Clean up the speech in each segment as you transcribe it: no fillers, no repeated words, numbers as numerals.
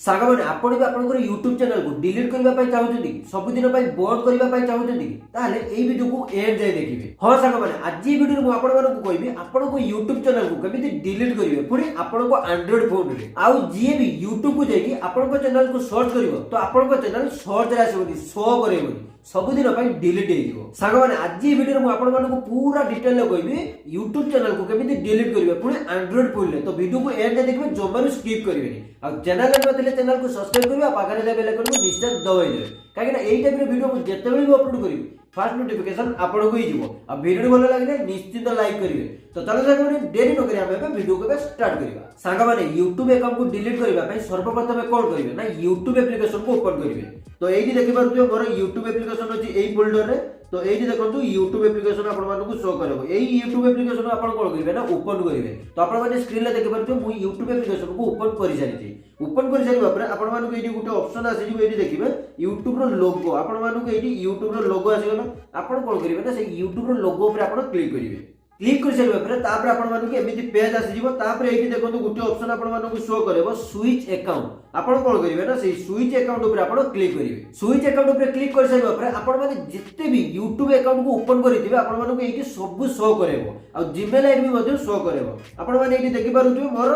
ସାଙ୍ଗମାନେ ଆପଣ ବି ଆପଣଙ୍କର ୟୁଟ୍ୟୁବ ଚ୍ୟାନେଲକୁ ଡିଲିଟ୍ କରିବା ପାଇଁ ଚାହୁଁଛନ୍ତି କି ସବୁଦିନ ପାଇଁ ବନ୍ଦ କରିବା ପାଇଁ ଚାହୁଁଛନ୍ତି କି ତାହେଲେ ଏଇ ଭିଡିଓକୁ ଏଣ୍ଡ ଯାଏ ଦେଖିବେ। ହଁ ସାଙ୍ଗମାନେ ଆଜି ଭିଡିଓରେ ମୁଁ ଆପଣମାନଙ୍କୁ କହିବି ଆପଣଙ୍କ ୟୁଟ୍ୟୁବ ଚ୍ୟାନେଲକୁ କେମିତି ଡିଲିଟ୍ କରିବେ ପୁଣି ଆପଣଙ୍କ ଆଣ୍ଡ୍ରଏଡ ଫୋନରେ। ଆଉ ଯିଏ ବି ୟୁଟ୍ୟୁବକୁ ଯାଇକି ଆପଣଙ୍କ ଚ୍ୟାନେଲକୁ ସର୍ଚ୍ଚ କରିବ ତ ଆପଣଙ୍କ ଚ୍ୟାନେଲ ସର୍ଚ୍ଚରେ ଆସିବନି, ଶୋ କରେଇବନି, ସବୁଦିନ ପାଇଁ ଡିଲିଟ୍ ହେଇଯିବ। ସାଙ୍ଗମାନେ ଆଜି এই ଭିଡିଓରେ ମୁଁ ଆପଣମାନଙ୍କୁ ପୁରା ଡିଟେଲରେ କହିବି ୟୁଟ୍ୟୁବ ଚ୍ୟାନେଲକୁ କେମିତି ଡିଲିଟ୍ କରିବେ ପୁଣି ଆଣ୍ଡ୍ରଏଡ ଫୋନରେ। ତ ଭିଡିଓକୁ ଏଣ୍ଡ ଯାଏ ଦେଖିବେ, ଜମାରୁ ସ୍କିପ୍ କରିବେନି। ଆଉ ଚ୍ୟାନେଲରେ ନଥିଲେ ଚ୍ୟାନେଲକୁ ସବସ୍କ୍ରାଇବ କରିବେ, ଆଉ ପାଖରେ ଥିବା ବେଲ୍ ଆଇକନକୁ ନିଶ୍ଚୟ ଦବାଇ ଦେବେ, କାହିଁକି ନା ଏଇ ଟାଇପର ଭିଡିଓ ମୁଁ ଯେତେବେଳେ ବି ଅପଲୋଡ କରିବି ফার্স্ট নোটিফিকেশন ଆପଣଙ୍କୁ ହିଁ ଯିବ। ଆଉ ଭିଡିଓ ଭଲ ଲାଗିଲେ ନିଶ୍ଚିତ ଲାଇକ୍ କରିବେ। ତ ଚାଲ ସାଙ୍ଗମାନେ ଡେରି ନ କରି ଆମେ ଏବେ ଭିଡିଓକୁ ଏବେ ଷ୍ଟାର୍ଟ କରିବା। ସାଙ୍ଗମାନେ ୟୁଟ୍ୟୁବ ଆକାଉଣ୍ଟକୁ ଡିଲିଟ୍ କରିବା ପାଇଁ ସର୍ବପ୍ରଥମେ କ'ଣ କରିବେ ନା ୟୁଟ୍ୟୁବ ଆପ୍ଲିକେସନକୁ ଓପନ୍ କରିବେ। ତ ଏଇଠି ଦେଖିପାରୁଥିବେ ମୋର ୟୁଟ୍ୟୁବ ଆପ୍ଲିକେସନ ଅଛି ଏଇ ଫୋଲ୍ଡରରେ। তো এইটি দেখন্তু यूट्यूब एप्लिकेशन आपण मानकु शो करबो। एई यूट्यूब एप्लिकेशन आपण कोन करिवे ना ओपन करिवे। तो आपण माने स्क्रीन रे देखि परथि मु यूट्यूब एप्लिकेशन को ओपन करि सारिछि। ओपन करि सारिबा परे आपण मानकु एठी गुटे ऑप्शन आसी जिवो। एठी देखिबे यूट्यूब रो लोगो, आपण मानकु एठी यूट्यूब रो लोगो आसी गलो। आपण कोन करिवे ना से यूट्यूब रो लोगो ऊपर आपण क्लिक करिवे। क्लिक कर सारिबा परे तापर आपण मानकु एमिति पेज आसी जिवो। तापर एठी देखନ୍ତୁ गुटे ऑप्शन आपण मानकु शो करबो स्विच अकाउंट। आपण कोन करिवे ना से स्विच अकाउंट ऊपर आपण क्लिक करिवे। स्विच अकाउंट ऊपर क्लिक कर सारिबा परे आपण माने जिते भी यूट्यूब अकाउंट को ओपन करिथिबे आपण मानकु एठी सब शो करेबो। आ जीमेल आईडी भी मधे शो करेबो। आपण माने एठी देखि पारुथिबे मोर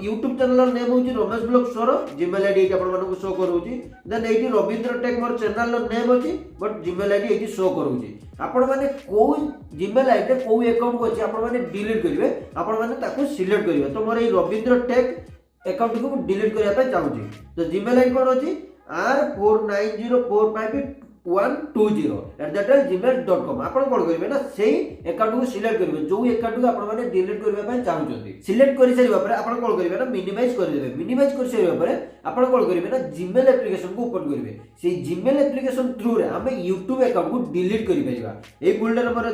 यूट्यूब चैनल नेम होची रमेश ब्लॉग शोर, जीमेल आईडी एठी आपण मानकु शो करूची। देन एठी रविंद्र टेक मोर चैनल नेम होची, बट जीमेल आईडी एठी शो करूची। आपण माने को जीमेल आईडी को अकाउंट को अछि आपण माने डिलीट करिवे, आपण माने ताको सिलेक्ट करिवे। तो मोर ए रविंद्र टेक अकाउंट को डिलीट करिया पे चाहूची। तो जीमेल आईडी कोन अछि r4904520120@gmail.com। आपण कोन करिवे ना सेही अकाउंट को सिलेक्ट करिवे, जो अकाउंट को आपण माने डिलीट करिया पे चाहूचंती। सिलेक्ट करि सारिबा परे आपण कोन करिवे ना मिनिमाइज कर देबे। मिनिमाइज कर सारिबा परे आपण कोन करिवे ना जीमेल एप्लिकेशन को ओपन करिवे। सेही जीमेल एप्लिकेशन थ्रू रे हमें यूट्यूब अकाउंट को डिलीट करि परिबा। ए फोल्डर मोर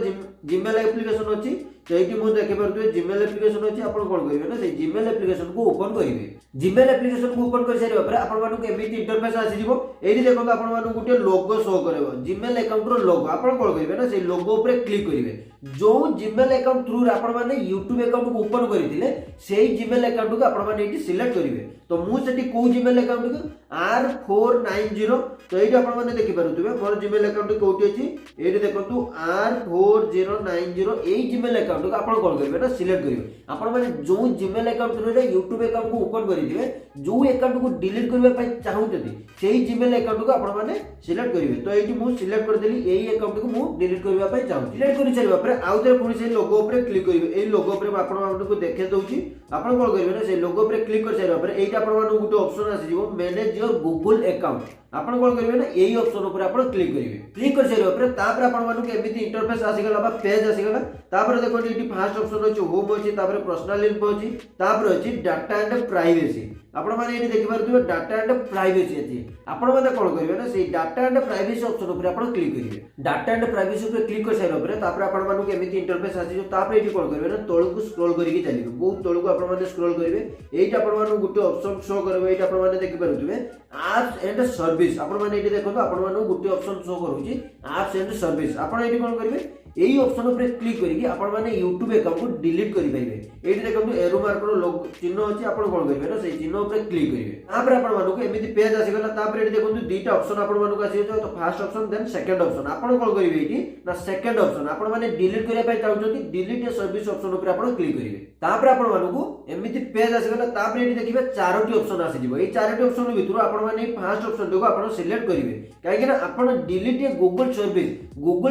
जीमेल एप्लिकेशन अछि। तो एठी मु देखि परथुवे जीमेल एप्लिकेशन अछि। आपण कोन करिवे ना से जीमेल एप्लिकेशन को ओपन करिवे। जीमेल एप्लिकेशन को ओपन कर सारिबा परे आपण मानकु एमिति इंटरफेस आसी जिवो। एठी देखो आपण मानकु गुटे लोगो शो करबो, जीमेल अकाउंट रो लोगो। आपण कोन करिवे ना से लोगो ऊपर क्लिक करिवे। जो जीमेल अकाउंट थ्रू आपण माने यूट्यूब अकाउंट को ओपन करिथिले सेही जीमेल अकाउंट को आपण माने एठी सिलेक्ट करिवे। तो मु सेठी को जीमेल अकाउंट को r490। तो एठी आपण माने देखि पारुथिबे मोर जीमेल अकाउंट कोठी अछि। एठी देखंतु r4090 एई जीमेल अकाउंट को आपण कोन करिवे ना सिलेक्ट करिवे। आपण माने जो जीमेल अकाउंट थ्रू रे यूट्यूब अकाउंट को ओपन करिथिबे, जो अकाउंट को डिलीट करबा पय चाहुचथि सेही जीमेल अकाउंट को आपण माने सिलेक्ट करिवे। तो एठी मु सिलेक्ट कर देली एई अकाउंट को मु डिलीट करबा पय चाहू। सिलेक्ट करि सारिबा परे आउ थे पुनी से लोगो ऊपर क्लिक करिवे। एई लोगो ऊपर आपण मानकु देखै दउची। आपण कोन करिवे ना से लोगो ऊपर क्लिक कर सारिबा परे एटा आपण मानकु गुटे ऑप्शन आसी जिवो मैनेज योर गूगल अकाउंट। आपण कोन करिवे ना एई ऑप्शन ऊपर आपण क्लिक करिवे। क्लिक कर सारिबा परे तापर आपण मानकु एमिति इंटरफेस आसी गला बा पेज आसी गला। तापर देखो एटी फर्स्ट ऑप्शन अछि होम अछि, तापर पर्सनल इन्फो अछि, तापर अछि डाटा एंड प्राइवेसी। आपण माने एटी देखि पारुथिबे डाटा एंड प्राइवेसी अछि। आपण माने कोन करिवे ना से डाटा एंड प्राइवेसी ऑप्शन ऊपर आपण क्लिक करिवे। डाटा एंड प्राइवेसी ऊपर क्लिक कर सारिबा परे तापर आपण मानकु एमिति इंटरफेस आसी जो। तापर एटी कोन करिवे ना तळकु स्क्रॉल करिकि चलिबे। बहुत तळकु आपण माने स्क्रॉल करिवे। एटा आपण मानकु गुटे ऑप्शन शो करबे। एटा आपण माने देखि पारुथिबे एप्स एंड सर्विस। आपण माने एटी देखो आपण मानकु गुटे ऑप्शन शो करूची एप्स एंड सर्विस। आपण एटी कोन करिवे एई ऑप्शन ऊपर क्लिक करिकि आपण माने यूट्यूब अकाउंट को डिलीट करि परिबे। एटी देखंतु एरो मार्क रो लोगो चिन्ह अछि। आपण कोन करिवे ना सेही चिन्ह ऊपर क्लिक करिवे। तापर आपण मानकु एमिति पेज आसी गला। तापर एटी देखंतु दुईटा ऑप्शन आपण मानकु आसी जो। तो first option then second option. आपण कोन करिवे एटी ना सेकंड ऑप्शन आपण माने डिलीट करिया पय चाहउछथि डिलीट ए सर्विस ऑप्शन ऊपर आपण क्लिक करिवे। तापर आपण मानकु एमिति पेज आसी गला। तापर एटी देखिबे चारोटी ऑप्शन आसी जिवो। ए चारोटी ऑप्शन भितरु आपण माने फर्स्ट ऑप्शन को आपण सिलेक्ट करिवे, काहे ना आपण डिलीट ए गूगल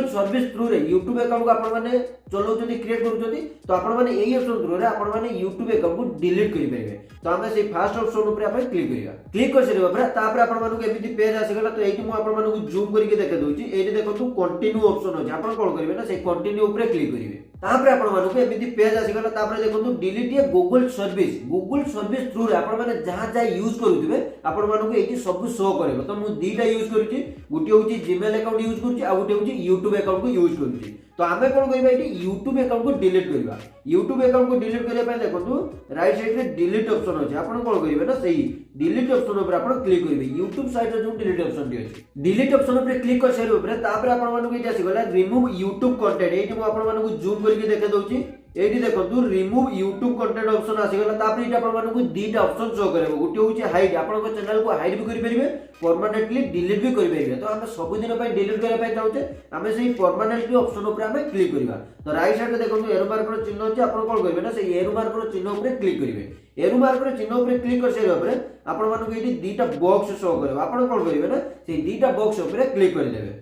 सर्विस थ्रू रे यूट्यूब अकाउंट को आपण माने चलाउछथि क्रिएट करूछथि। तो आपण माने एई ऑप्शन थ्रू रे आपण माने यूट्यूब अकाउंट को डिलीट करि परिबे। तो हमें से फर्स्ट ऑप्शन ऊपर आपण क्लिक करिया। क्लिक कर सरिबा परे तापर आपण मानकु एमिति पेज आसी गला। तो एठी मु आपण मानकु जूम करके देखा दउची। एठी देखंतु कंटिन्यू ऑप्शन अछि। आपण कोन करिवे ना से कंटिन्यू ऊपर क्लिक करिवे। तापर आपण मानकु एमिति पेज आसी गला। तापर देखंतु डिलीट ए गूगल सर्विस थ्रू रे आपण माने जहां यूज करूथिबे आपण मानकु एठी सब शो करबो। तो मु दीटा यूज करूची, गुटी होची जीमेल अकाउंट यूज करूची, आ गुटी होची यूट्यूब अकाउंट को यूज करूची। तो आमे कोन करबा एठी यूट्यूब अकाउंट को डिलीट करबा। यूट्यूब अकाउंट को डिलीट करिया पय देखंतु राइट साइड रे डिलीट ऑप्शन अछि। आपण कोन करिवे ना सेही डिलीट ऑप्शन ऊपर आपण क्लिक करिवे। यूट्यूब साइड रे जो डिलीट ऑप्शन दी अछि, डिलीट ऑप्शन ऊपर क्लिक कर सारि ऊपर तापर आपण मानकु एठी आसी गला रिमूव यूट्यूब कंटेंट। एठी मु आपण मानकु जूम करके देखा दउची। एठी देखंतु रिमूव यूट्यूब कंटेंट ऑप्शन आसीगला तापर एटा आपण मानकु दीटा ऑप्शन शो करबो गोटे होची हाइड आपण को चैनल को हाइड भी करि परिबे परमानेंटली डिलीट भी करि परिबे तो हम सब दिन पय डिलीट करै पय चाहूचे हम सेही परमानेंटली ऑप्शन ऊपर हम क्लिक करबा तो राइट साइड देखंतु एरो मार्क रो चिन्ह अछि आपण कोन करबे ना सेही एरो मार्क रो चिन्ह ऊपर क्लिक करिवे एरो मार्क रो चिन्ह ऊपर क्लिक कर सेरा ऊपर आपण मानकु एठी दीटा बॉक्स शो करबो आपण कोन करिवे ना सेही दीटा बॉक्स ऊपर क्लिक कर देबे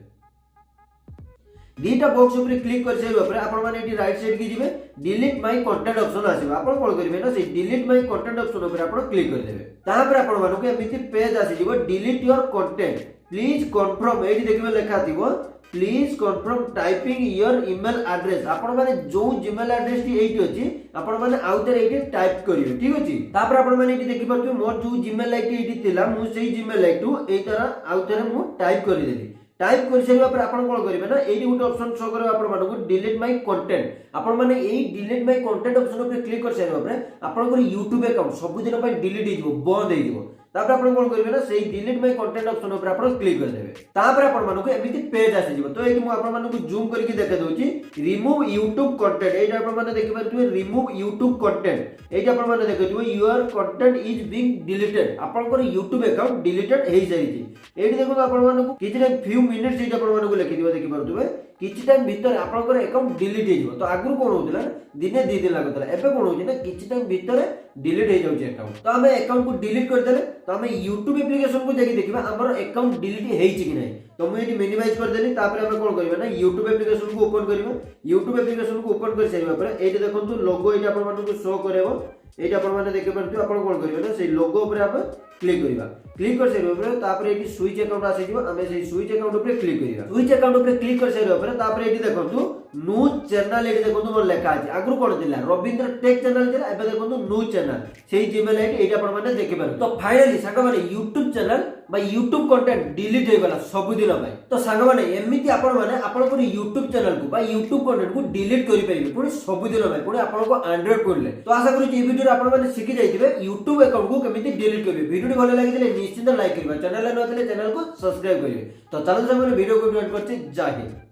दीटा बॉक्स ऊपर क्लिक कर साइबा पर आपण माने एटी राइट साइड की जिवे डिलीट माय कंटेंट ऑप्शन आसीबा आपण कोन करिवे ना से डिलीट माय कंटेंट ऑप्शन ऊपर आपण क्लिक कर देबे ता पर आपण मानको एमिति पेज आसी जिवो delete your content please confirm एटी देखिबे लेखा थिबो please confirm typing your email address आपण माने जो जीमेल एड्रेस टी एटी अछि आपण माने आउटर एटी टाइप करिवे ठीक अछि ता पर आपण माने एटी देखि परथु मोर जो जीमेल आईडी एटी थिला मु सेही जीमेल आईडी टू एई तरह आउटर मु टाइप करि देली टाइप कर सारा पर आपण कोन करिवे ना एडी गुटे ऑप्शन शो करबा आपण मानको डिलीट माय कंटेंट आपण माने एई डिलीट माय कंटेंट ऑप्शन ऊपर क्लिक कर सारा पर आपण को YouTube अकाउंट सब दिन पय डिलीट हे जिवो बंद हे जिवो तापर आपण कोन करिवे ना सेही डिलीट माय कंटेंट ऑप्शन ऊपर आपण क्लिक कर देबे तापर आपण मानको एमिति पेज आसी जिवो तो एटी मु आपण मानको जूम करके देखा दोची रिमूव YouTube कंटेंट एटा आपण माने देखि परथुवे रिमूव YouTube कंटेंट एटा आपण माने देखिथिबो your content is being deleted आपण को YouTube अकाउंट डिलीटेड हे जाईची एटी देखो आपण मानको किछि फ्यू मिनिट्स एटा आपण मानको लिखि दिबो देखि परथुवे किछि टाइम भीतर आपनकर अकाउंट डिलीट हे जिवो तो आगु कोन होतला दिने 2 दिन लागतला एबे कोन होची ना किछि टाइम भीतर डिलीट हे जाउची अकाउंट तो हमें अकाउंट को डिलीट कर देले तो हमें YouTube एप्लीकेशन को जाके देखिबा हमर अकाउंट डिलीट हेछि कि नै तो मैं एटी मिनिमाइज कर देली तापर हम कोन करबा ना YouTube एप्लीकेशन को ओपन करबा YouTube एप्लीकेशन को ओपन कर साइबा पर एटी देखंतु लोगो एटी आपण मानको शो करेबो एटी आपण माने देखि परथु आपण कोन करबा ना से लोगो ऊपर आप क्लिक करिबा क्लिक कर साइबा पर तापर एटी स्विच अकाउंट आसी जिवो हमें से स्विच अकाउंट ऊपर क्लिक करिबा स्विच अकाउंट ऊपर क्लिक कर साइबा पर तापर एटी देखंतु न्यू चैनल एटी देखंतु मोर लेखा अछि आगु कोन दिला रविंद्र टेक चैनल दिला एबे देखंतु न्यू चैनल सेही जीमेल आईडी एटी आपण माने देखि पारु तो फाइनली सागा माने YouTube चैनल बा YouTube कंटेंट डिलीट हे गला सब दिन भाई तो सागा माने एमिति आपण माने आपण को YouTube चैनल को बा YouTube कंटेंट को डिलीट करि परिबे पुनी सब दिन भाई पुनी आपण को एंड्रॉइड करले तो आशा करू जे वीडियो आपण माने सिखि जाइथिबे YouTube अकाउंट को केमिति डिलीट करबे वीडियो भलो लागिले निश्चित लाइक करबा चैनल न होतले चैनल को सब्सक्राइब करिवे तो चलो हम वीडियो को एंड करछि जय हिंद।